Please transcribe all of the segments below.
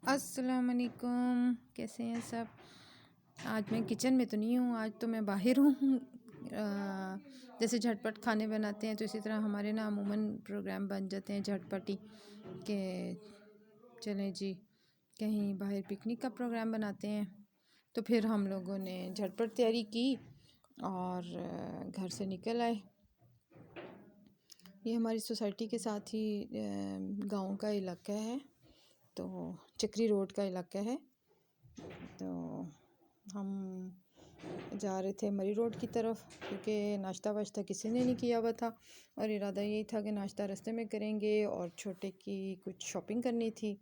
अस्सलाम वालेकुम, कैसे हैं सब। आज मैं किचन में तो नहीं हूँ, आज तो मैं बाहर हूँ। जैसे झटपट खाने बनाते हैं तो इसी तरह हमारे ना अमूमन प्रोग्राम बन जाते हैं झटपटी के चलें जी कहीं बाहर पिकनिक का प्रोग्राम बनाते हैं। तो फिर हम लोगों ने झटपट तैयारी की और घर से निकल आए। ये हमारी सोसाइटी के साथ ही गांव का इलाका है, तो चक्री रोड का इलाका है। तो हम जा रहे थे मरी रोड की तरफ, क्योंकि नाश्ता वाश्ता किसी ने नहीं किया हुआ था और इरादा यही था कि नाश्ता रास्ते में करेंगे और छोटे की कुछ शॉपिंग करनी थी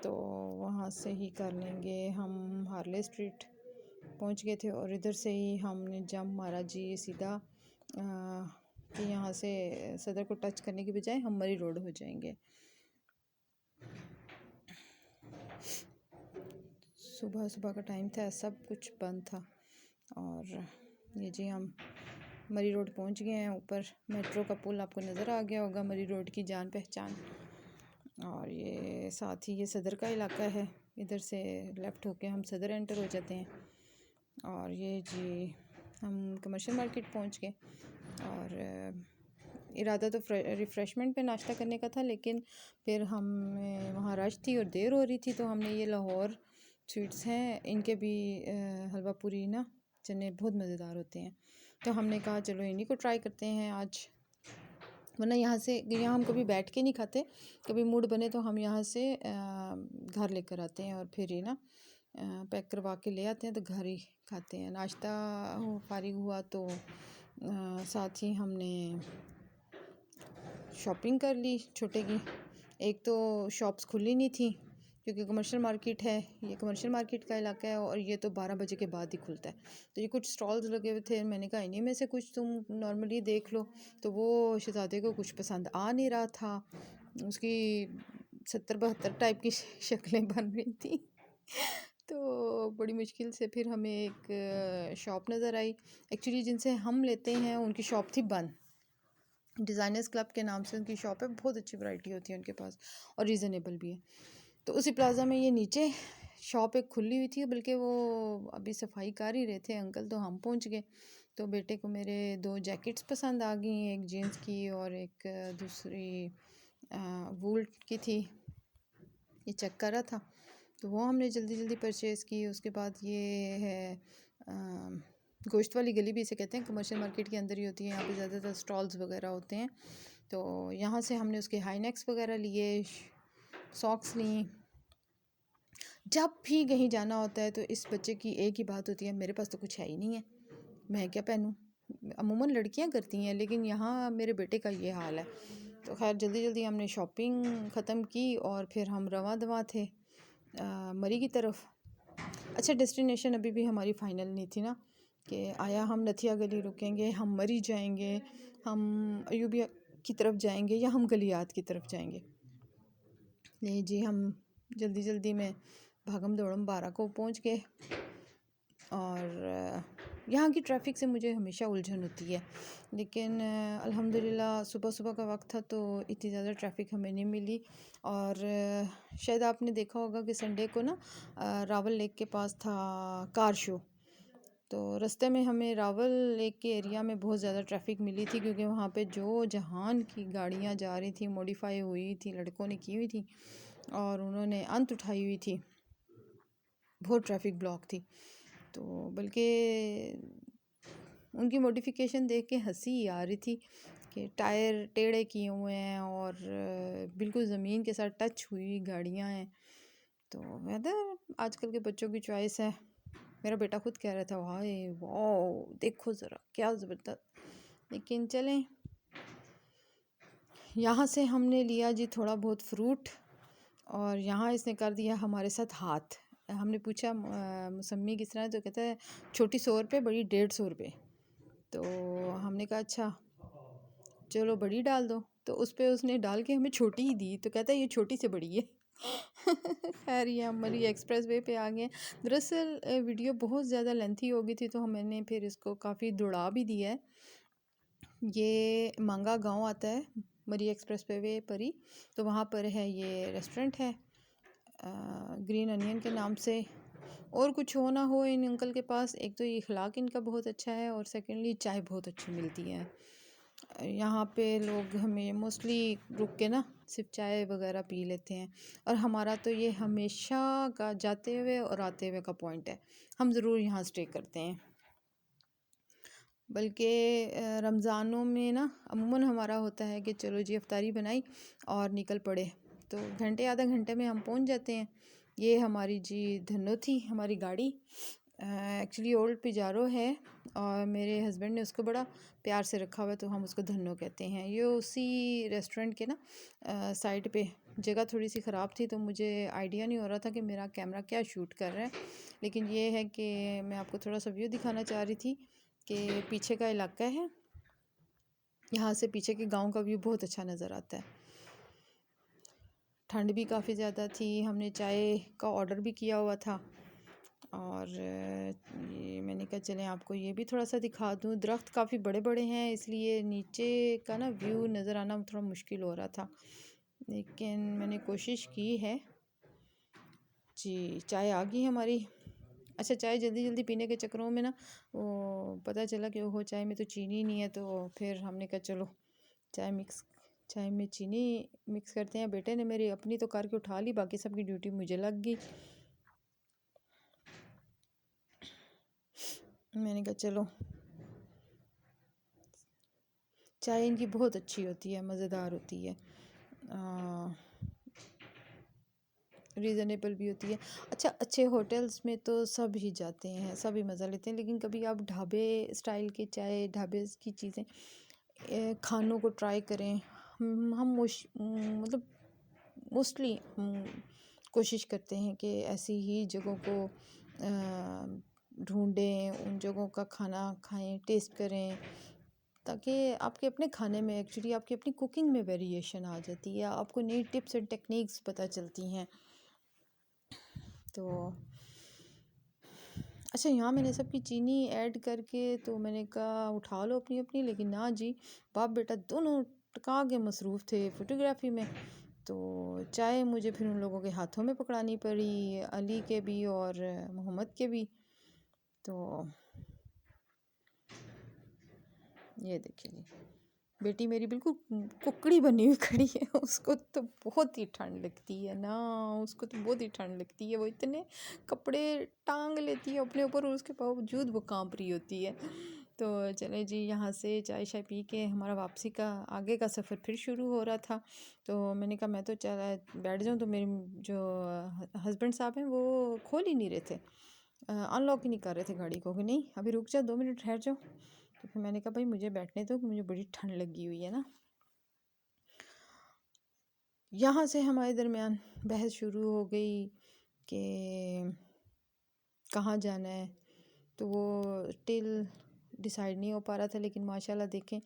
तो वहाँ से ही कर लेंगे। हम हार्ले स्ट्रीट पहुँच गए थे और इधर से ही हमने जंप मारा जी सीधा कि यहाँ से सदर को टच करने के बजाय हम मरी रोड हो जाएंगे। सुबह सुबह का टाइम था, सब कुछ बंद था और ये जी हम मरी रोड पहुंच गए हैं। ऊपर मेट्रो का पुल आपको नज़र आ गया होगा, मरी रोड की जान पहचान। और ये साथ ही ये सदर का इलाका है, इधर से लेफ़्ट होके हम सदर एंटर हो जाते हैं। और ये जी हम कमर्शियल मार्केट पहुंच गए और इरादा तो रिफ़्रेशमेंट पे नाश्ता करने का था, लेकिन फिर हमें वहाँ रश थी और देर हो रही थी तो हमने ये लाहौर स्वीट्स हैं, इनके भी हलवा पूरी ना चने बहुत मज़ेदार होते हैं, तो हमने कहा चलो इन्हीं को ट्राई करते हैं आज। वरना यहाँ हम कभी बैठ के नहीं खाते, कभी मूड बने तो हम यहाँ से घर लेकर आते हैं और फिर ये ना पैक करवा के ले आते हैं तो घर ही खाते हैं। नाश्ता फारिग हुआ तो साथ ही हमने शॉपिंग कर ली छोटे की। एक तो शॉप्स खुली नहीं थी क्योंकि कमर्शियल मार्केट है, ये कमर्शियल मार्केट का इलाका है और ये तो 12 बजे के बाद ही खुलता है। तो ये कुछ स्टॉल्स लगे हुए थे, मैंने कहा इन्हीं में से कुछ तुम नॉर्मली देख लो। तो वो शहज़ादे को कुछ पसंद आ नहीं रहा था, उसकी 70-72 टाइप की शक्लें बन रही थी। तो बड़ी मुश्किल से फिर हमें एक शॉप नज़र आई। एक्चुअली जिनसे हम लेते हैं उनकी शॉप थी बंद, डिज़ाइनर्स क्लब के नाम से उनकी शॉप है, बहुत अच्छी वैरायटी होती है उनके पास और रीज़नेबल भी है। तो उसी प्लाज़ा में ये नीचे शॉप एक खुली हुई थी, बल्कि वो अभी सफाई कर ही रहे थे अंकल, तो हम पहुंच गए। तो बेटे को मेरे 2 जैकेट्स पसंद आ गई, एक जीन्स की और एक दूसरी वूल की थी, ये चेक कर रहा था तो वो हमने जल्दी जल्दी परचेज़ की। उसके बाद ये है गोश्त वाली गली भी इसे कहते हैं, कमर्शियल मार्केट के अंदर ही होती है, यहाँ पे ज़्यादातर स्टॉल्स वगैरह होते हैं। तो यहाँ से हमने उसके हाई नेक्स वगैरह लिए, सॉक्स ली। जब भी कहीं जाना होता है तो इस बच्चे की एक ही बात होती है, मेरे पास तो कुछ है ही नहीं है, मैं क्या पहनूँ। अमूमन लड़कियां करती हैं, लेकिन यहाँ मेरे बेटे का ये हाल है। तो खैर जल्दी जल्दी हमने शॉपिंग ख़त्म की और फिर हम रवां दवां थे मरी की तरफ। अच्छा, डेस्टिनेशन अभी भी हमारी फ़ाइनल नहीं थी ना, कि आया हम नथिया गली रुकेंगे, हम मरी जाएंगे, हम अयूबिया की तरफ जाएंगे या हम गलियात की तरफ जाएंगे। नहीं जी, हम जल्दी जल्दी में भागम दौड़म 12 को पहुंच गए। और यहाँ की ट्रैफ़िक से मुझे हमेशा उलझन होती है, लेकिन अल्हम्दुलिल्लाह सुबह सुबह का वक्त था तो इतनी ज़्यादा ट्रैफ़िक हमें नहीं मिली। और शायद आपने देखा होगा कि संडे को ना रावल लेक के पास था कार शो, तो रास्ते में हमें रावल लेक के एरिया में बहुत ज़्यादा ट्रैफ़िक मिली थी, क्योंकि वहाँ पे जो जहान की गाड़ियाँ जा रही थी, मॉडिफाई हुई थी, लड़कों ने की हुई थी और उन्होंने अंत उठाई हुई थी, बहुत ट्रैफ़िक ब्लॉक थी। तो बल्कि उनकी मॉडिफिकेशन देख के हंसी आ रही थी कि टायर टेढ़े किए हुए हैं और बिल्कुल ज़मीन के साथ टच हुई गाड़ियां हैं। तो वेदर आजकल के बच्चों की चॉइस है। मेरा बेटा खुद कह रहा था वाह वाह देखो ज़रा क्या ज़बरदस्त। लेकिन चलें, यहाँ से हमने लिया जी थोड़ा बहुत फ्रूट और यहाँ इसने कर दिया हमारे साथ हाथ। हमने पूछा मौसमी किस तरह है, तो कहता है छोटी 100 रुपये, बड़ी 150 रुपये। तो हमने कहा अच्छा चलो बड़ी डाल दो, तो उस पर उसने डाल के हमें छोटी ही दी, तो कहता है ये छोटी से बड़ी है। खैर ये हम मरी एक्सप्रेस वे पे आ गए। दरअसल वीडियो बहुत ज़्यादा लेंथी हो गई थी तो मैंने फिर इसको काफ़ी दौड़ा भी दिया है। ये मांगा गांव आता है मरी एक्सप्रेस वे पर ही, तो वहाँ पर है ये रेस्टोरेंट है ग्रीन अनियन के नाम से। और कुछ हो ना हो इन अंकल के पास, एक तो ये अखलाक इनका बहुत अच्छा है और सेकेंडली चाय बहुत अच्छी मिलती है। यहाँ पे लोग हमें मोस्टली रुक के ना सिर्फ चाय वगैरह पी लेते हैं, और हमारा तो ये हमेशा का जाते हुए और आते हुए का पॉइंट है, हम ज़रूर यहाँ स्टे करते हैं। बल्कि रमज़ानों में ना अमूमन हमारा होता है कि चलो जी अफ्तारी बनाई और निकल पड़े, तो घंटे आधा घंटे में हम पहुंच जाते हैं। ये हमारी जी धन्नो थी हमारी गाड़ी, एक्चुअली ओल्ड पिजारो है और मेरे हस्बैंड ने उसको बड़ा प्यार से रखा हुआ है, तो हम उसको धन्नो कहते हैं। ये उसी रेस्टोरेंट के ना साइड पे, जगह थोड़ी सी ख़राब थी तो मुझे आइडिया नहीं हो रहा था कि मेरा कैमरा क्या शूट कर रहा है, लेकिन ये है कि मैं आपको थोड़ा सा व्यू दिखाना चाह रही थी कि पीछे का इलाका है, यहाँ से पीछे के गांव का व्यू बहुत अच्छा नज़र आता है। ठंड भी काफ़ी ज़्यादा थी, हमने चाय का ऑर्डर भी किया हुआ था, और ये मैंने कहा चलें आपको ये भी थोड़ा सा दिखा दूँ। दरख्त काफ़ी बड़े बड़े हैं, इसलिए नीचे का ना व्यू नज़र आना थोड़ा मुश्किल हो रहा था, लेकिन मैंने कोशिश की है। जी चाय आ गई हमारी। अच्छा, चाय जल्दी जल्दी पीने के चक्करों में ना वो पता चला कि ओहो चाय में तो चीनी नहीं है, तो फिर हमने कहा चलो चाय में चीनी मिक्स करते हैं। बेटे ने मेरी अपनी तो करके उठा ली, बाकी सबकी ड्यूटी मुझे लग गई। मैंने कहा चलो, चाय इनकी बहुत अच्छी होती है, मज़ेदार होती है, रीज़नेबल भी होती है। अच्छा, अच्छे होटल्स में तो सब ही जाते हैं, सभी मज़ा लेते हैं, लेकिन कभी आप ढाबे स्टाइल के चाय, ढाबे की चीज़ें खानों को ट्राई करें। हम मतलब मोस्टली कोशिश करते हैं कि ऐसी ही जगहों को ढूंढें, उन जगहों का खाना खाएं, टेस्ट करें, ताकि आपके अपने खाने में एक्चुअली आपकी अपनी कुकिंग में वेरिएशन आ जाती है, आपको नई टिप्स एंड टेक्निक्स पता चलती हैं। तो अच्छा, यहाँ मैंने सबकी चीनी ऐड करके तो मैंने कहा उठा लो अपनी अपनी, लेकिन ना जी, बाप बेटा दोनों टका के मसरूफ़ थे फ़ोटोग्राफ़ी में, तो चाय मुझे फिर उन लोगों के हाथों में पकड़ानी पड़ी, अली के भी और मोहम्मद के भी। तो ये देखिए जी, बेटी मेरी बिल्कुल कुकड़ी बनी हुई खड़ी है, उसको तो बहुत ही ठंड लगती है ना, उसको तो बहुत ही ठंड लगती है, वो इतने कपड़े टांग लेती है अपने ऊपर और उसके बावजूद वो कांप रही होती है। तो चले जी, यहाँ से चाय शाय पी के हमारा वापसी का आगे का सफ़र फिर शुरू हो रहा था। तो मैंने कहा मैं तो चला बैठ जाऊँ, तो मेरे जो हस्बैंड साहब हैं वो खोल ही नहीं रहे थे, अनलॉक ही नहीं कर रहे थे गाड़ी को, कि नहीं अभी रुक जा, 2 मिनट ठहर जाओ। तो फिर मैंने कहा भाई मुझे बैठने दो, मुझे बड़ी ठंड लगी हुई है ना। यहाँ से हमारे दरमियान बहस शुरू हो गई कि कहाँ जाना है, तो वो टिल डिसाइड नहीं हो पा रहा था, लेकिन माशाल्लाह देखें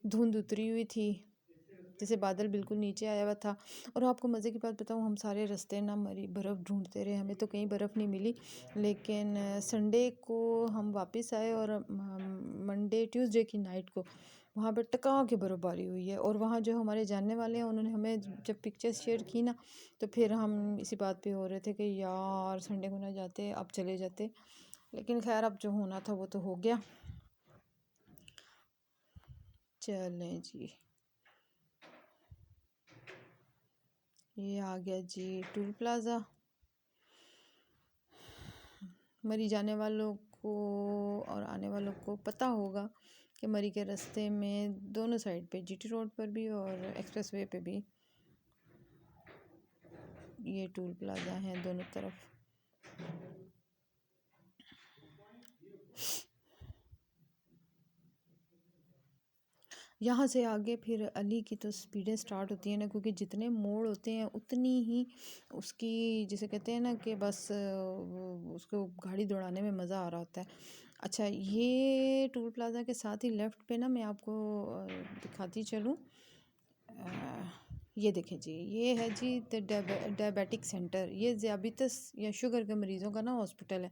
धुंध उतरी हुई थी, जैसे बादल बिल्कुल नीचे आया हुआ था। और आपको मज़े की बात बताऊँ, हम सारे रास्ते ना मरी बर्फ़ ढूंढते रहे, हमें तो कहीं बर्फ़ नहीं मिली, लेकिन संडे को हम वापस आए और मंडे ट्यूसडे की नाइट को वहाँ पर टका के बर्फ़बारी हुई है। और वहाँ जो हमारे जानने वाले हैं उन्होंने हमें जब पिक्चर्स शेयर की ना, तो फिर हम इसी बात पे हो रहे थे कि यार संडे को ना जाते, अब चले जाते, लेकिन खैर अब जो होना था वो तो हो गया। चलें जी, ये आ गया जी टूल प्लाज़ा। मरी जाने वालों को और आने वालों को पता होगा कि मरी के रास्ते में दोनों साइड पे, जीटी रोड पर भी और एक्सप्रेस वे पे भी, ये टूल प्लाज़ा हैं दोनों तरफ। यहाँ से आगे फिर अली की तो स्पीडें स्टार्ट होती हैं ना, क्योंकि जितने मोड़ होते हैं उतनी ही उसकी, जिसे कहते हैं ना कि बस उसको गाड़ी दौड़ाने में मज़ा आ रहा होता है। अच्छा, ये टूल प्लाज़ा के साथ ही लेफ़्ट पे ना मैं आपको दिखाती चलूँ, ये देखें जी, ये है जी द डायबिटिक सेंटर। ये ज़ियाबितस या शुगर के मरीज़ों का ना हॉस्पिटल है।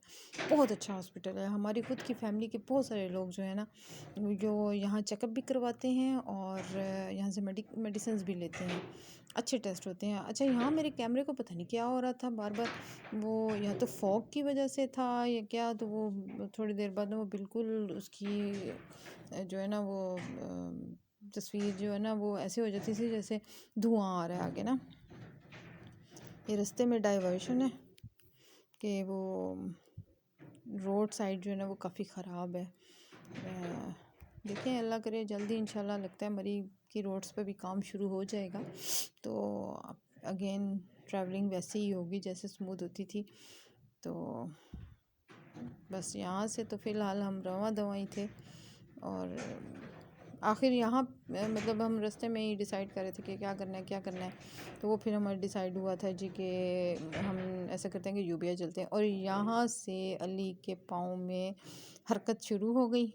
बहुत अच्छा हॉस्पिटल है। हमारी खुद की फैमिली के बहुत सारे लोग जो है ना, जो यहाँ चेकअप भी करवाते हैं और यहाँ से मेडिसिन भी लेते हैं। अच्छे टेस्ट होते हैं। अच्छा, यहाँ मेरे कैमरे को पता नहीं क्या हो रहा था, बार बार वो या तो फॉग की वजह से था या क्या, तो वो थोड़ी देर बाद ना वो बिल्कुल उसकी जो है ना वो तस्वीर जो है ना वो ऐसे हो जाती थी जैसे धुआं आ रहा है आगे ना। ये रास्ते में डाइवर्शन है कि वो रोड साइड जो है ना वो काफ़ी ख़राब है। देखें, अल्लाह करे जल्दी इंशाल्लाह, लगता है मरी की रोड्स पे भी काम शुरू हो जाएगा, तो अगेन ट्रैवलिंग वैसे ही होगी जैसे स्मूथ होती थी। तो बस यहाँ से तो फ़िलहाल हम रवां दवां ही थे, और आखिर यहाँ मतलब हम रास्ते में ही डिसाइड कर रहे थे कि क्या करना है क्या करना है। तो वो फिर हमारा डिसाइड हुआ था जी कि हम ऐसा करते हैं कि यूबिया चलते हैं, और यहाँ से अली के पाँव में हरकत शुरू हो गई,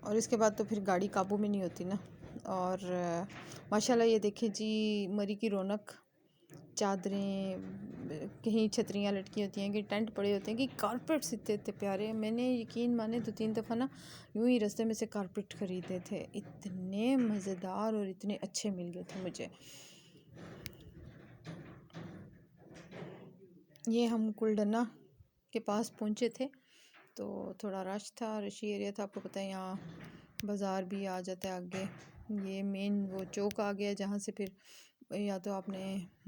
और इसके बाद तो फिर गाड़ी काबू में नहीं होती ना। और माशाल्लाह ये देखें जी, मरी की रौनक। चादरें, कहीं छतरियाँ लटकी होती हैं, कि टेंट पड़े होते हैं, कि कारपेट्स इतने इतने प्यारे हैं। मैंने यकीन माने 2-3 दफ़ा ना यूं ही रास्ते में से कारपेट ख़रीदे थे। इतने मज़ेदार और इतने अच्छे मिल गए थे मुझे। ये हम कुलडना के पास पहुँचे थे, तो थोड़ा रश था, रशी एरिया था। आपको पता है यहाँ बाज़ार भी आ जाता है आगे। ये मेन वो चौक आ गया जहाँ से फिर या तो आपने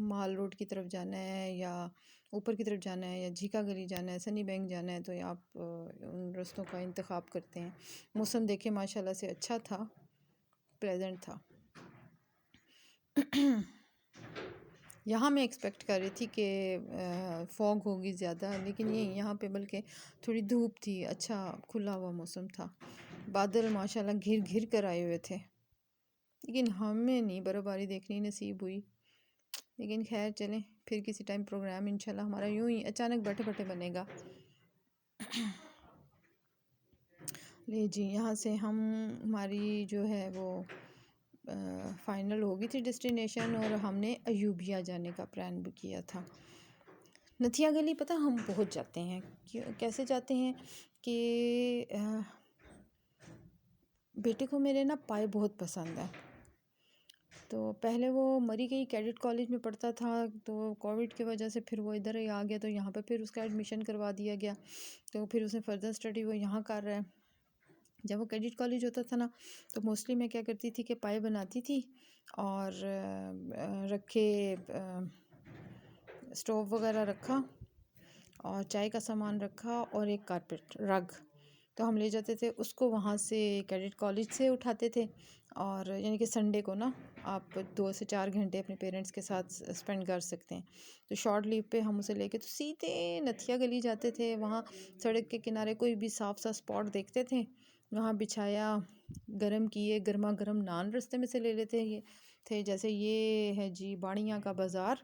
माल रोड की तरफ जाना है, या ऊपर की तरफ जाना है, या झीका गली जाना है, सनी बैंक जाना है, तो या आप उन रास्तों का इंतखाब करते हैं। मौसम देखे माशाल्लाह से अच्छा था, प्लेजेंट था। यहाँ मैं एक्सपेक्ट कर रही थी कि फॉग होगी ज़्यादा, लेकिन ये यहाँ पे बल्कि थोड़ी धूप थी, अच्छा खुला हुआ मौसम था। बादल माशाल्लाह घिर घिर कर आए हुए थे, लेकिन हमें नहीं बर्फ़बारी देखनी नसीब हुई। लेकिन खैर चलें, फिर किसी टाइम प्रोग्राम इंशाल्लाह हमारा यूं ही अचानक बैठे बैठे बनेगा। ले जी, यहाँ से हम हमारी जो है वो फ़ाइनल हो गई थी डेस्टिनेशन, और हमने अयूबिया जाने का प्लान भी किया था। नथिया गली पता हम बहुत जाते हैं। क्यों, कैसे जाते हैं कि बेटे को मेरे ना पाए बहुत पसंद है। तो पहले वो मरी गई कैडेट कॉलेज में पढ़ता था, तो कोविड की वजह से फिर वो इधर ही आ गया, तो यहाँ पे फिर उसका एडमिशन करवा दिया गया। तो फिर उसने फर्दर स्टडी वो यहाँ कर रहा है। जब वो कैडेट कॉलेज होता था ना, तो मोस्टली मैं क्या करती थी कि पाए बनाती थी, और रखे स्टोव वगैरह रखा, और चाय का सामान रखा, और एक कारपेट रग, तो हम ले जाते थे उसको वहाँ से, कैडेट कॉलेज से उठाते थे। और यानी कि संडे को ना आप 2 से 4 घंटे अपने पेरेंट्स के साथ स्पेंड कर सकते हैं। तो शॉर्ट लीव पे हम उसे लेके तो सीधे नथिया गली जाते थे। वहाँ सड़क के किनारे कोई भी साफ सा स्पॉट देखते थे, वहाँ बिछाया, गरम किए, गर्मा गर्म नान रास्ते में से ले लेते ये थे। जैसे ये है जी बाड़ियाँ का बाज़ार।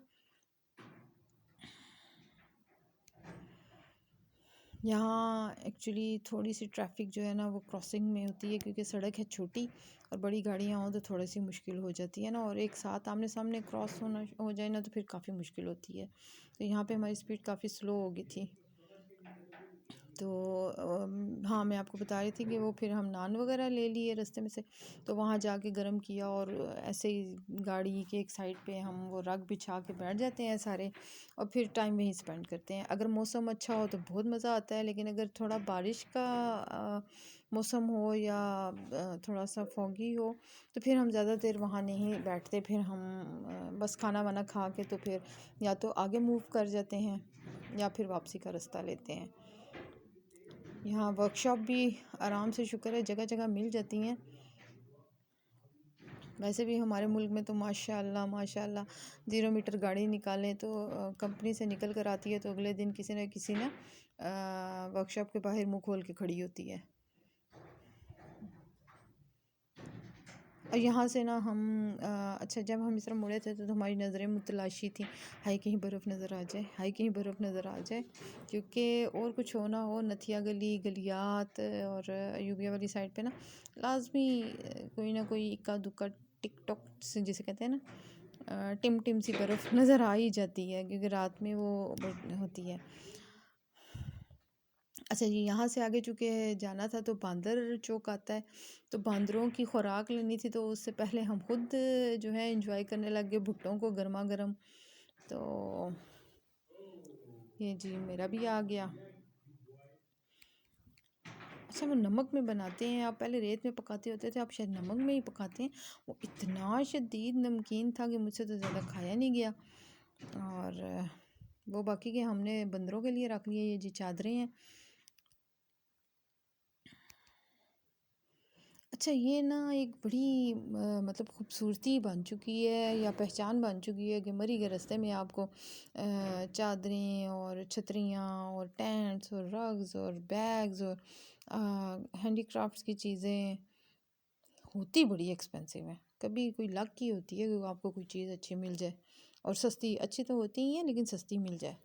यहाँ एक्चुअली थोड़ी सी ट्रैफिक जो है ना वो क्रॉसिंग में होती है, क्योंकि सड़क है छोटी, और बड़ी गाड़ियाँ हो तो थोड़ी सी मुश्किल हो जाती है ना, और एक साथ आमने सामने क्रॉस होना हो जाए ना तो फिर काफ़ी मुश्किल होती है। तो यहाँ पे हमारी स्पीड काफ़ी स्लो हो गई थी। तो हाँ, मैं आपको बता रही थी कि वो फिर हम नान वगैरह ले लिए रास्ते में से, तो वहाँ जाके गर्म किया, और ऐसे ही गाड़ी के एक साइड पे हम वो रग बिछा के बैठ जाते हैं सारे, और फिर टाइम वहीं स्पेंड करते हैं। अगर मौसम अच्छा हो तो बहुत मज़ा आता है, लेकिन अगर थोड़ा बारिश का मौसम हो, या थोड़ा सा फॉगी हो, तो फिर हम ज़्यादा देर वहाँ नहीं बैठते। फिर हम बस खाना वाना खा के तो फिर या तो आगे मूव कर जाते हैं, या फिर वापसी का रास्ता लेते हैं। यहाँ वर्कशॉप भी आराम से, शुक्र है, जगह जगह मिल जाती हैं। वैसे भी हमारे मुल्क में तो माशाल्लाह माशाल्लाह 0 मीटर गाड़ी निकालें तो कंपनी से निकल कर आती है, तो अगले दिन किसी न किसी ना वर्कशॉप के बाहर मुंह खोल के खड़ी होती है। और यहाँ से ना हम अच्छा, जब हम इस तरह मुड़े थे तो हमारी नज़रें मुतलाशी थी, हाय कहीं बर्फ़ नज़र आ जाए, हाय कहीं बर्फ़ नज़र आ जाए। क्योंकि और कुछ हो ना हो, नथिया गली, गलियात और अयूबिया वाली साइड पे ना लाजमी कोई ना कोई इक्का दुक्का टिकटॉक से जिसे कहते हैं ना, टिम टिम सी बर्फ़ नज़र आ ही जाती है क्योंकि रात में वो होती है। अच्छा जी, यहाँ से आगे चूँकि जाना था तो बांदर चौक आता है, तो बांदरों की खुराक लेनी थी, तो उससे पहले हम खुद जो है एंजॉय करने लग गए भुट्टों को गरमा गरम। तो ये जी मेरा भी आ गया। अच्छा, वो नमक में बनाते हैं, आप पहले रेत में पकाते होते थे, आप शायद नमक में ही पकाते हैं। वो इतना शदीद नमकीन था कि मुझसे तो ज़्यादा खाया नहीं गया। और वो बाकी के हमने बंदरों के लिए रख लिए। ये जी चादरें हैं। अच्छा, ये ना एक बड़ी मतलब खूबसूरती बन चुकी है या पहचान बन चुकी है कि मरी के रास्ते में आपको चादरें और छतरियाँ और टेंट्स और रग्स और बैग्स और हैंडीक्राफ्ट्स की चीज़ें होती बड़ी एक्सपेंसिव है। कभी कोई लक की होती है कि आपको कोई चीज़ अच्छी मिल जाए, और सस्ती। अच्छी तो होती ही है लेकिन सस्ती मिल जाए।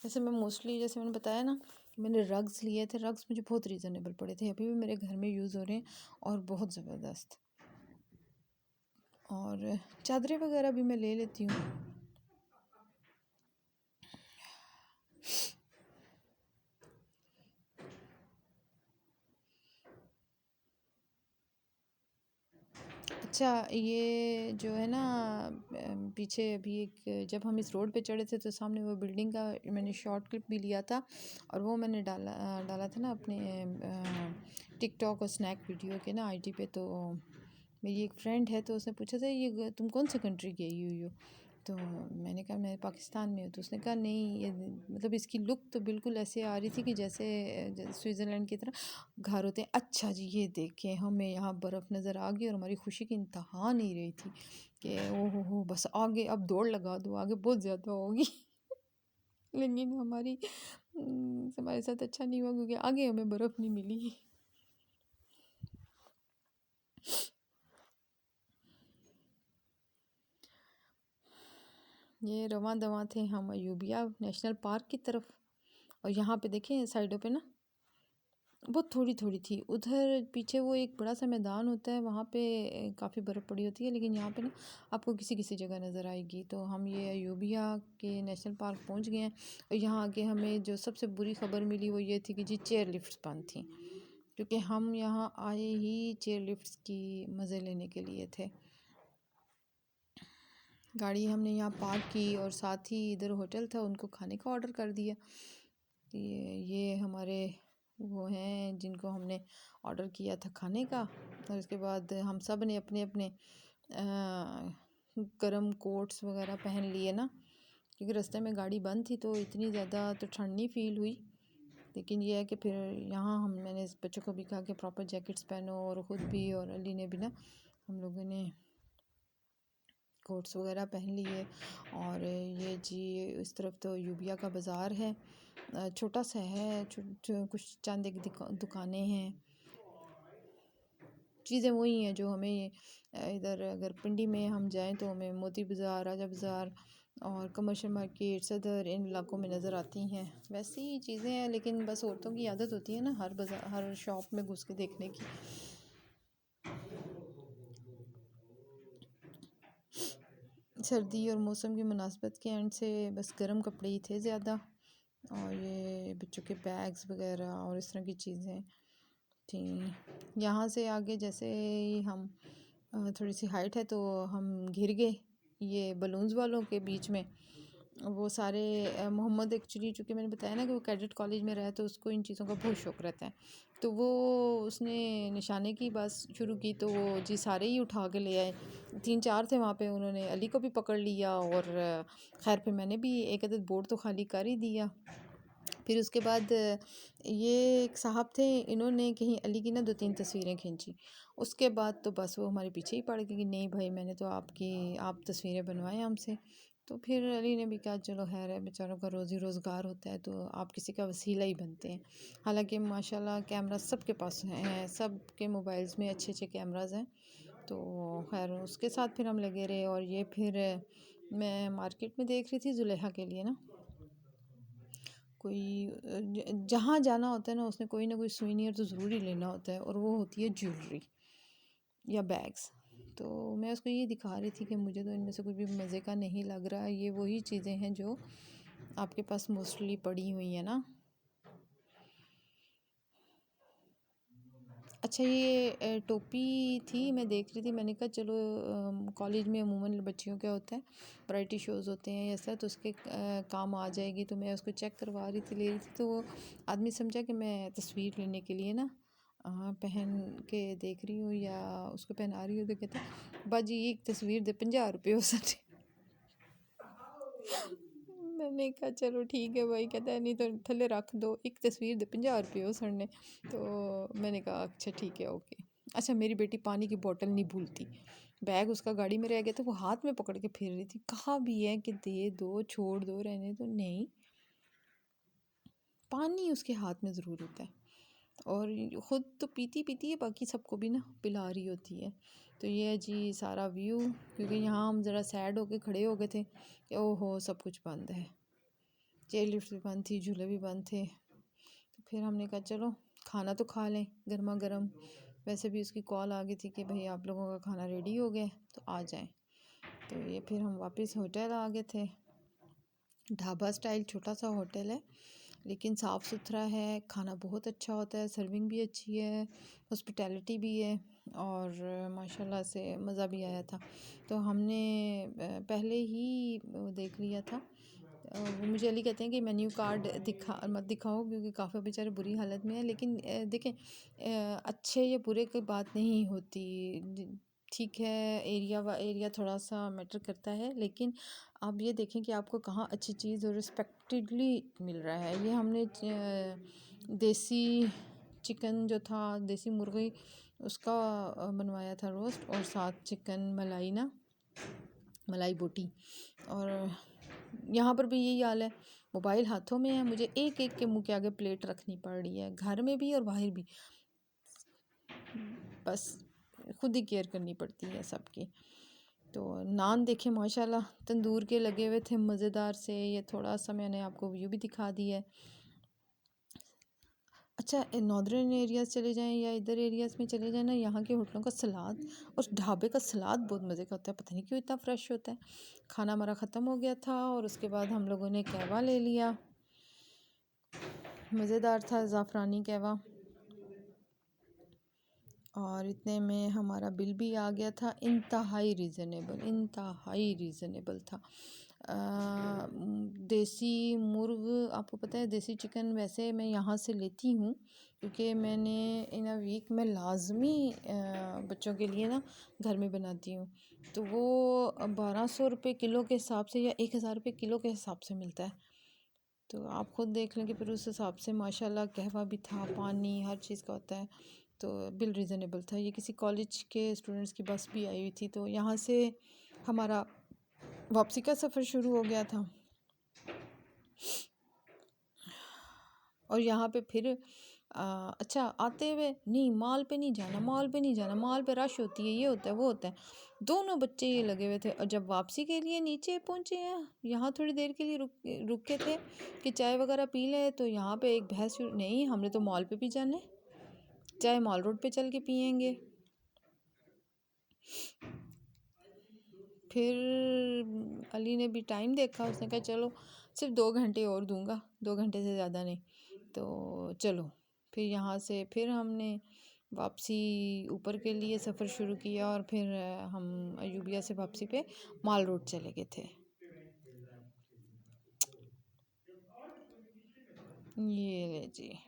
जैसे मैं मोस्टली, जैसे मैंने बताया ना, मैंने रग्स लिए थे। रग्स मुझे बहुत रीज़नेबल पड़े थे, अभी भी मेरे घर में यूज़ हो रहे हैं और बहुत ज़बरदस्त। और चादरें वगैरह भी मैं ले लेती हूँ। अच्छा, ये जो है ना, पीछे अभी एक, जब हम इस रोड पे चढ़े थे तो सामने वो बिल्डिंग का मैंने शॉर्ट क्लिप भी लिया था, और वो मैंने डाला था ना अपने टिकटॉक और स्नैक वीडियो के ना आईडी पे। तो मेरी एक फ्रेंड है, तो उसने पूछा था ये तुम कौन सी कंट्री गई हुई हो। तो मैंने कहा मैं पाकिस्तान में हूँ। तो उसने कहा नहीं, ये मतलब इसकी लुक तो बिल्कुल ऐसे आ रही थी कि जैसे स्विट्ज़रलैंड की तरह घर होते हैं। अच्छा जी, ये देखें, हमें यहाँ बर्फ़ नज़र आ गई और हमारी खुशी की इंतहा नहीं रही थी कि ओह हो बस आगे अब दौड़ लगा दो, आगे बहुत ज़्यादा होगी। लेकिन हमारे साथ अच्छा नहीं हुआ क्योंकि आगे हमें बर्फ़ नहीं मिली। ये रवां दवां थे हम अयूबिया नेशनल पार्क की तरफ। और यहाँ पे देखें साइडों पे ना बहुत थोड़ी थोड़ी थी। उधर पीछे वो एक बड़ा सा मैदान होता है, वहाँ पे काफ़ी बर्फ़ पड़ी होती है, लेकिन यहाँ पे ना आपको किसी किसी जगह नज़र आएगी। तो हम ये अयूबिया के नेशनल पार्क पहुँच गए हैं। और यहाँ आके हमें जो सबसे बुरी खबर मिली वो ये थी कि जी चेयर लिफ्ट्स बंद थी, क्योंकि हम यहाँ आए ही चेयर लिफ्ट्स की मज़े लेने के लिए थे। गाड़ी हमने यहाँ पार्क की और साथ ही इधर होटल था, उनको खाने का ऑर्डर कर दिया। ये हमारे वो हैं जिनको हमने ऑर्डर किया था खाने का। और उसके बाद हम सब ने अपने अपने गर्म कोट्स वगैरह पहन लिए ना, क्योंकि रास्ते में गाड़ी बंद थी तो इतनी ज़्यादा तो ठंड नहीं फील हुई। लेकिन यह है कि फिर यहाँ मैंने इस बच्चों को भी कहा कि प्रॉपर जैकेट्स पहनो, और ख़ुद भी और अली ने भी ना, हम लोगों ने कोट्स वगैरह पहन लिए। और ये जी इस तरफ तो यूबिया का बाज़ार है, छोटा सा है, कुछ चंद एक दुकानें हैं। चीज़ें वही हैं जो हमें इधर अगर पिंडी में हम जाएं तो हमें मोती बाज़ार, राजा बाज़ार और कमर्शियल मार्केट, सदर, इन इलाकों में नज़र आती हैं। वैसी ही चीज़ें हैं, लेकिन बस औरतों की आदत होती है ना हर बाज़ार हर शॉप में घुस के देखने की। सर्दी और मौसम की मुनासबत के एंड से बस गर्म कपड़े ही थे ज़्यादा, और ये बच्चों के बैग्स वगैरह और इस तरह की चीज़ें थी। यहाँ से आगे जैसे ही हम थोड़ी सी हाइट है तो हम घिर गए ये बलून्स वालों के बीच में। वो सारे मोहम्मद एक्चुअली, चूँकि मैंने बताया ना कि वो कैडेट कॉलेज में रहा, तो उसको इन चीज़ों का बहुत शौक़ रहता है। तो वो उसने निशाने की बात शुरू की, तो वो जी सारे ही उठा के ले आए। 3-4 थे वहाँ पे, उन्होंने अली को भी पकड़ लिया। और खैर फिर मैंने भी एक आध बोर्ड तो खाली कर ही दिया। फिर उसके बाद ये एक साहब थे, इन्होंने कहीं अली की ना 2-3 तस्वीरें खींची। उसके बाद तो बस वो हमारे पीछे ही पड़ गए कि नहीं भाई, मैंने तो आप तस्वीरें बनवाएं हमसे। तो फिर अली ने भी कहा चलो खैर है, बेचारों का रोज़ी रोज़गार होता है, तो आप किसी का वसीला ही बनते हैं। हालांकि माशाल्लाह कैमरा सबके पास हैं, सबके मोबाइल्स में अच्छे अच्छे कैमराज हैं। तो खैर उसके साथ फिर हम लगे रहे। और ये फिर मैं मार्केट में देख रही थी जुलेखा के लिए ना जहाँ जाना होता है ना उसने कोई ना कोई सुवेनियर तो ज़रूर ही लेना होता है, और वो होती है ज्वेलरी या बैग्स। तो मैं उसको ये दिखा रही थी कि मुझे तो इनमें से कुछ भी मज़े का नहीं लग रहा। ये वही चीज़ें हैं जो आपके पास मोस्टली पड़ी हुई है ना। अच्छा, ये टोपी थी, मैं देख रही थी, मैंने कहा चलो कॉलेज में अमूमन बच्चियों का होता है, वैरायटी शोज़ होते हैं ऐसा, तो उसके काम आ जाएगी। तो मैं उसको चेक करवा रही थी, ले रही थी, तो वो आदमी समझा कि मैं तस्वीर लेने के लिए ना पहन के देख रही हूँ या उसको पहना रही हूँ। तो कहते बाजी एक तस्वीर दे 50 रुपये हो सकते। मैंने कहा चलो ठीक है भाई। कहता है नहीं तो थले रख दो, एक तस्वीर दे 50 रुपये हो सड़ने। तो मैंने कहा अच्छा ठीक है ओके। अच्छा, मेरी बेटी पानी की बोतल नहीं भूलती। बैग उसका गाड़ी में रह गया तो वो हाथ में पकड़ के फिर रही थी। कहा भी है कि दे दो, छोड़ दो, रहने दो, नहीं, पानी उसके हाथ में ज़रूर होता है। और ख़ुद तो पीती पीती है, बाकी सबको भी ना पिला रही होती है। तो ये है जी सारा व्यू। क्योंकि यहाँ हम ज़रा सैड होके खड़े हो गए थे कि ओहो सब कुछ बंद है, चेयर लिफ्ट भी बंद थी, झूले भी बंद थे। तो फिर हमने कहा चलो खाना तो खा लें गर्मा गर्म। वैसे भी उसकी कॉल आ गई थी कि भाई आप लोगों का खाना रेडी हो गया तो आ जाएं। तो ये फिर हम वापस होटल आ गए थे। ढाबा स्टाइल छोटा सा होटल है, लेकिन साफ़ सुथरा है, खाना बहुत अच्छा होता है, सर्विंग भी अच्छी है, हॉस्पिटैलिटी भी है, और माशाल्लाह से मज़ा भी आया था। तो हमने पहले ही वो देख लिया था। वो मुझे अली कहते हैं कि मेन्यू कार्ड मत दिखाओ, क्योंकि काफ़ी बेचारे बुरी हालत में है। लेकिन देखें, अच्छे या बुरे की बात नहीं होती। ठीक है, एरिया थोड़ा सा मैटर करता है, लेकिन आप ये देखें कि आपको कहाँ अच्छी चीज़ और रिस्पेक्टेडली मिल रहा है। ये हमने देसी चिकन जो था, देसी मुर्गी, उसका बनवाया था रोस्ट, और साथ चिकन मलाई बोटी। और यहाँ पर भी यही हाल है, मोबाइल हाथों में है, मुझे एक एक के मुंह के आगे प्लेट रखनी पड़ रही है, घर में भी और बाहर भी। बस खुद ही केयर करनी पड़ती है सबकी। तो नान देखे माशाल्लाह तंदूर के लगे हुए थे मज़ेदार से। ये थोड़ा सा मैंने आपको व्यू भी दिखा दिया है। अच्छा, नॉर्दर्न एरियाज़ चले जाएं या इधर एरियाज़ में चले जाएं ना, यहाँ के होटलों का सलाद और ढाबे का सलाद बहुत मज़े का होता है। पता नहीं क्यों इतना फ्रेश होता है। खाना हमारा ख़त्म हो गया था और उसके बाद हम लोगों ने कहवा ले लिया, मज़ेदार था ज़ाफ़रानी कहवा। और इतने में हमारा बिल भी आ गया था। इंतहाई रीज़नेबल था। देसी मुर्ग, आपको पता है देसी चिकन वैसे मैं यहाँ से लेती हूँ, क्योंकि मैंने इन अ वीक में लाजमी बच्चों के लिए ना घर में बनाती हूँ। तो वो 1200 रुपये किलो के हिसाब से या 1000 रुपये किलो के हिसाब से मिलता है। तो आप खुद देख लें कि फिर उस हिसाब से माशाल्लाह कहवा भी था, पानी हर चीज़ का होता है। तो बिल रीज़नेबल था। ये किसी कॉलेज के स्टूडेंट्स की बस भी आई हुई थी, तो यहाँ से हमारा वापसी का सफ़र शुरू हो गया था। और यहाँ पे फिर अच्छा आते हुए नहीं, मॉल पे नहीं जाना, मॉल पे रश होती है, ये होता है वो होता है। दोनों बच्चे ये लगे हुए थे। और जब वापसी के लिए नीचे पहुँचे हैं, यहाँ थोड़ी देर के लिए रुके थे कि चाय वगैरह पी ले, तो यहाँ पे एक बहस नहीं, हमने तो मॉल पे भी जाना है, चाहे मॉल रोड पे चल के पियेंगे। फिर अली ने भी टाइम देखा, उसने कहा चलो सिर्फ 2 घंटे और दूंगा, 2 घंटे से ज़्यादा नहीं, तो चलो। फिर यहाँ से फिर हमने वापसी ऊपर के लिए सफ़र शुरू किया, और फिर हम अयूबिया से वापसी पे माल रोड चले गए थे। ये ले जी,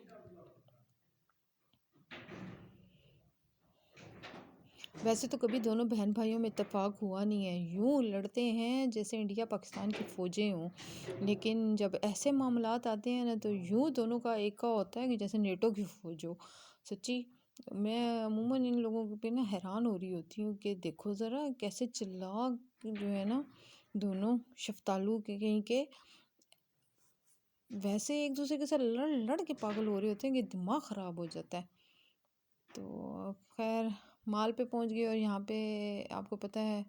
वैसे तो कभी दोनों बहन भाइयों में इत्तेफाक हुआ नहीं है, यूँ लड़ते हैं जैसे इंडिया पाकिस्तान की फ़ौजें हों। लेकिन जब ऐसे मामलात आते हैं ना, तो यूँ दोनों का एक का होता है कि जैसे नेटो की फ़ौज हो। सच्ची, मैं अमूमन इन लोगों पे ना हैरान हो रही होती हूँ कि देखो ज़रा कैसे चिल्लाक जो है ना, दोनों शफ्तालू के कहीं के, वैसे एक दूसरे के साथ लड़ लड़ के पागल हो रहे होते हैं कि दिमाग ख़राब हो जाता है। तो खैर माल पे पहुंच गए। और यहाँ पे आपको पता है,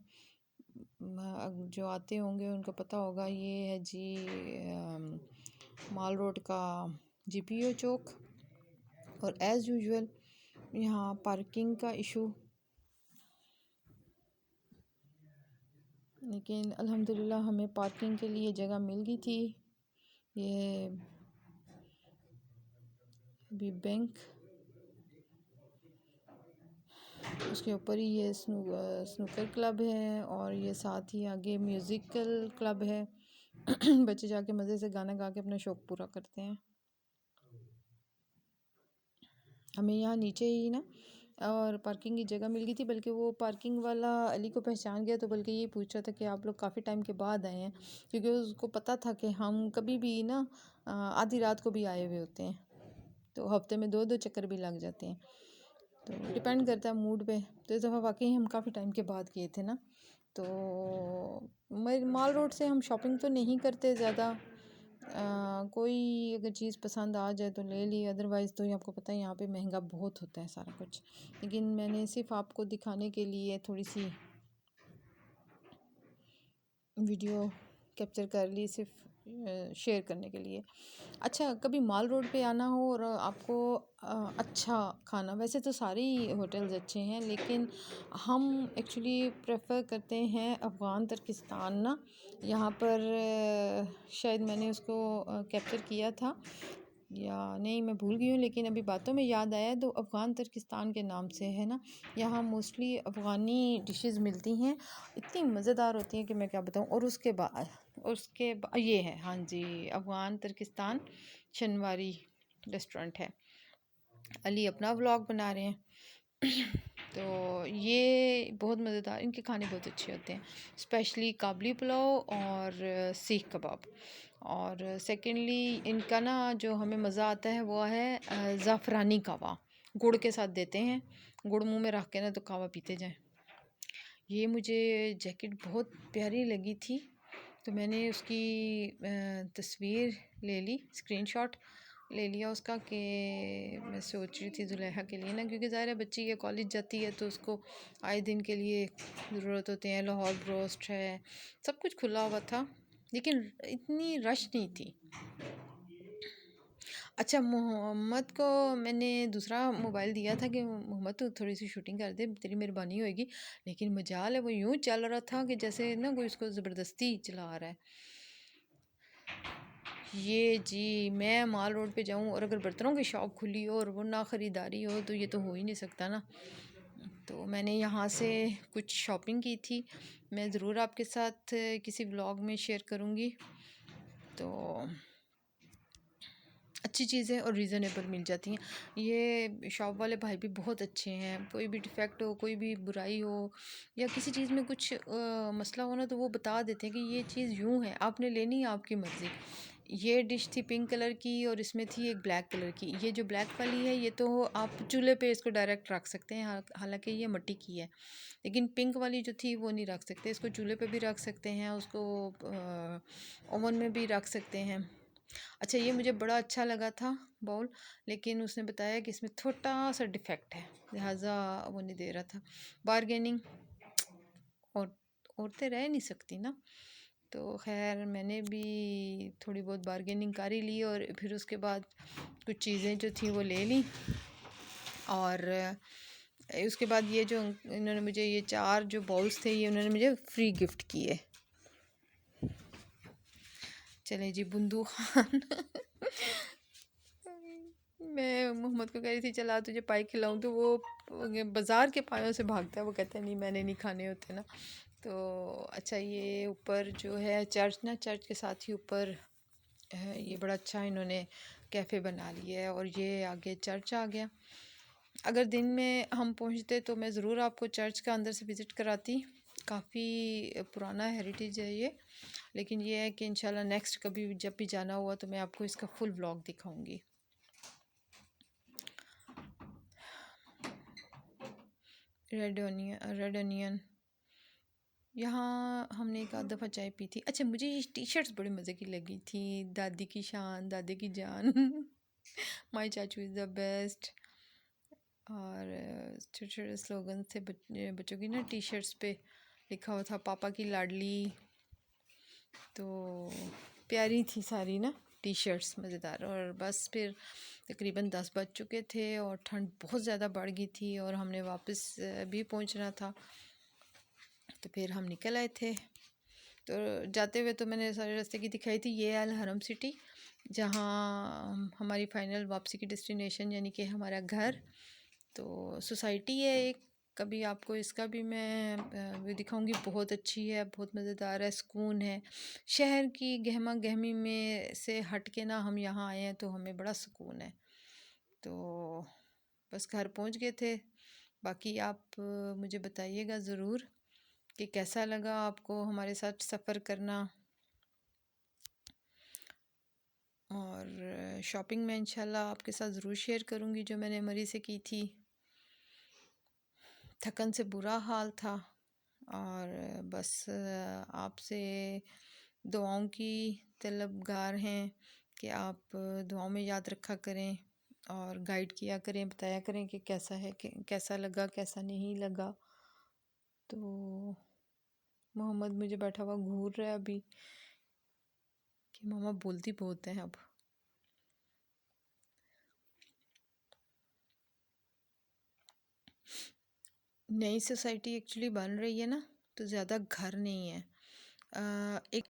जो आते होंगे उनको पता होगा, ये है जी माल रोड का जीपीओ चौक। और एज़ यूजुअल यहाँ पार्किंग का इशू, लेकिन अल्हम्दुलिल्लाह हमें पार्किंग के लिए जगह मिल गई थी। ये अभी बैंक, उसके ऊपर ही ये स्नूकर क्लब है और ये साथ ही आगे म्यूज़िकल क्लब है। बच्चे जाके मज़े से गाना गा के अपना शौक़ पूरा करते हैं। हमें यहाँ नीचे ही ना और पार्किंग की जगह मिल गई थी, बल्कि वो पार्किंग वाला अली को पहचान गया, तो बल्कि ये पूछ रहा था कि आप लोग काफ़ी टाइम के बाद आए हैं, क्योंकि उसको पता था कि हम कभी भी ना आधी रात को भी आए हुए होते हैं, तो हफ्ते में 2-2 चक्कर भी लग जाते हैं, तो डिपेंड करता है मूड पे। तो इस दफ़ा वाकई हम काफ़ी टाइम के बाद गए थे ना, तो माल रोड से हम शॉपिंग तो नहीं करते ज़्यादा। कोई अगर चीज़ पसंद आ जाए तो ले ली, अदरवाइज़ तो आपको पता है यहाँ पे महंगा बहुत होता है सारा कुछ। लेकिन मैंने सिर्फ आपको दिखाने के लिए थोड़ी सी वीडियो कैप्चर कर ली, सिर्फ शेयर करने के लिए। अच्छा, कभी माल रोड पे आना हो और आपको अच्छा खाना, वैसे तो सारे ही होटल्स अच्छे हैं, लेकिन हम एक्चुअली प्रेफर करते हैं अफ़गान तुर्किस्तान ना। यहाँ पर शायद मैंने उसको कैप्चर किया था या नहीं, मैं भूल गई हूँ, लेकिन अभी बातों में याद आया, तो अफ़गान तुर्किस्तान के नाम से है ना। यहाँ मोस्टली अफ़गानी डिशेस मिलती हैं, इतनी मज़ेदार होती हैं कि मैं क्या बताऊँ। और उसके बाद ये है, हाँ जी, अफ़गान तुर्किस्तान शनवारी रेस्टोरेंट है। अली अपना व्लॉग बना रहे हैं। तो ये बहुत मज़ेदार, इनके खाने बहुत अच्छे होते हैं, स्पेशली काबली पुलाव और सीख कबाब। और सेकेंडली इनका ना जो हमें मज़ा आता है वो है ज़ाफ़रानी कावा, गुड़ के साथ देते हैं, गुड़ मुंह में रख के ना तो कावा पीते जाएं। ये मुझे जैकेट बहुत प्यारी लगी थी, तो मैंने उसकी तस्वीर ले ली, स्क्रीनशॉट ले लिया उसका, कि मैं सोच रही थी जुलेहा के लिए ना, क्योंकि ज़ाहिर है बच्ची ये कॉलेज जाती है तो उसको आए दिन के लिए ज़रूरत होती है। लाहौर ब्रोस्ट है, सब कुछ खुला हुआ था, लेकिन इतनी रश नहीं थी। अच्छा, मोहम्मद को मैंने दूसरा मोबाइल दिया था कि मोहम्मद तो थोड़ी सी शूटिंग कर दे, तेरी मेहरबानी होएगी, लेकिन मजाल है वो यूं चल रहा था कि जैसे ना कोई उसको ज़बरदस्ती चला रहा है। ये जी, मैं माल रोड पे जाऊं और अगर बर्तनों की शॉप खुली हो और वो ना ख़रीदारी हो, तो ये तो हो ही नहीं सकता ना। तो मैंने यहाँ से कुछ शॉपिंग की थी, मैं ज़रूर आपके साथ किसी व्लॉग में शेयर करूँगी। तो अच्छी चीज़ें और रीज़नेबल मिल जाती हैं। ये शॉप वाले भाई भी बहुत अच्छे हैं, कोई भी डिफ़ेक्ट हो, कोई भी बुराई हो या किसी चीज़ में कुछ मसला हो ना, तो वो बता देते हैं कि ये चीज़ यूँ है, आपने लेनी है, आपकी मर्ज़ी। ये डिश थी पिंक कलर की और इसमें थी एक ब्लैक कलर की। ये जो ब्लैक वाली है, ये तो आप चूल्हे पे इसको डायरेक्ट रख सकते हैं, हालांकि ये मिट्टी की है, लेकिन पिंक वाली जो थी वो नहीं रख सकते। इसको चूल्हे पे भी रख सकते हैं, उसको ओवन में भी रख सकते हैं। अच्छा, ये मुझे बड़ा अच्छा लगा था बाउल, लेकिन उसने बताया कि इसमें छोटा सा डिफेक्ट है, लिहाजा वो नहीं दे रहा था। बारगेनिंग और औरतें रह नहीं सकती ना, तो खैर मैंने भी थोड़ी बहुत बारगेनिंग कर ही ली और फिर उसके बाद कुछ चीज़ें जो थी वो ले ली। और उसके बाद ये जो इन्होंने मुझे ये 4 जो बाउल्स थे, ये उन्होंने मुझे फ्री गिफ्ट किए। चले जी, बुंदू खान। मैं मोहम्मद को कह रही थी चला तुझे पाई खिलाऊं, तो वो बाज़ार के पायों से भागता है, वो कहता है नहीं मैंने नहीं खाने होते ना। तो अच्छा, ये ऊपर जो है चर्च ना, चर्च के साथ ही ऊपर है, ये बड़ा अच्छा इन्होंने कैफ़े बना लिया है और ये आगे चर्च आ गया। अगर दिन में हम पहुंचते तो मैं ज़रूर आपको चर्च का अंदर से विज़िट कराती, काफ़ी पुराना हेरिटेज है ये। लेकिन ये है कि इंशाल्लाह नेक्स्ट कभी जब भी जाना हुआ तो मैं आपको इसका फुल व्लॉग दिखाऊंगी। रेड अनियन, यहाँ हमने एक आध दफ़ा चाय पी थी। अच्छा, मुझे ये टी शर्ट्स बड़ी मज़े की लगी थी, दादी की शान, दादी की जान। माई चाचू इज़ द बेस्ट। और छोटे छोटे स्लोगन थे बच्चों की ना, टी शर्ट्स पे लिखा हुआ था पापा की लाडली, तो प्यारी थी सारी ना। टी शर्ट्स मज़ेदार। और बस फिर तकरीबन 10 बज चुके थे और ठंड बहुत ज़्यादा बढ़ गई थी और हमने वापस भी पहुंचना था, तो फिर हम निकल आए थे। तो जाते हुए तो मैंने सारे रास्ते की दिखाई थी, ये अल हरम सिटी, जहाँ हमारी फ़ाइनल वापसी की डेस्टिनेशन यानी कि हमारा घर। तो सोसाइटी है एक, कभी आपको इसका भी मैं वो दिखाऊंगी, बहुत अच्छी है, बहुत मज़ेदार है, सुकून है। शहर की गहमा गहमी में से हट के ना हम यहाँ आए हैं तो हमें बड़ा सुकून है। तो बस घर पहुँच गए थे। बाकी आप मुझे बताइएगा ज़रूर कि कैसा लगा आपको हमारे साथ सफ़र करना। और शॉपिंग में इंशाल्लाह आपके साथ ज़रूर शेयर करूँगी जो मैंने मरी से की थी। थकन से बुरा हाल था और बस आपसे दुआओं की तलबगार हैं कि आप दुआओं में याद रखा करें और गाइड किया करें, बताया करें कि कैसा है, कि कैसा लगा, कैसा नहीं लगा। तो मोहम्मद मुझे बैठा हुआ घूर रहा है अभी कि मामा बोलती बहुत हैं अब। नई सोसाइटी एक्चुअली बन रही है ना, तो ज़्यादा घर नहीं है। एक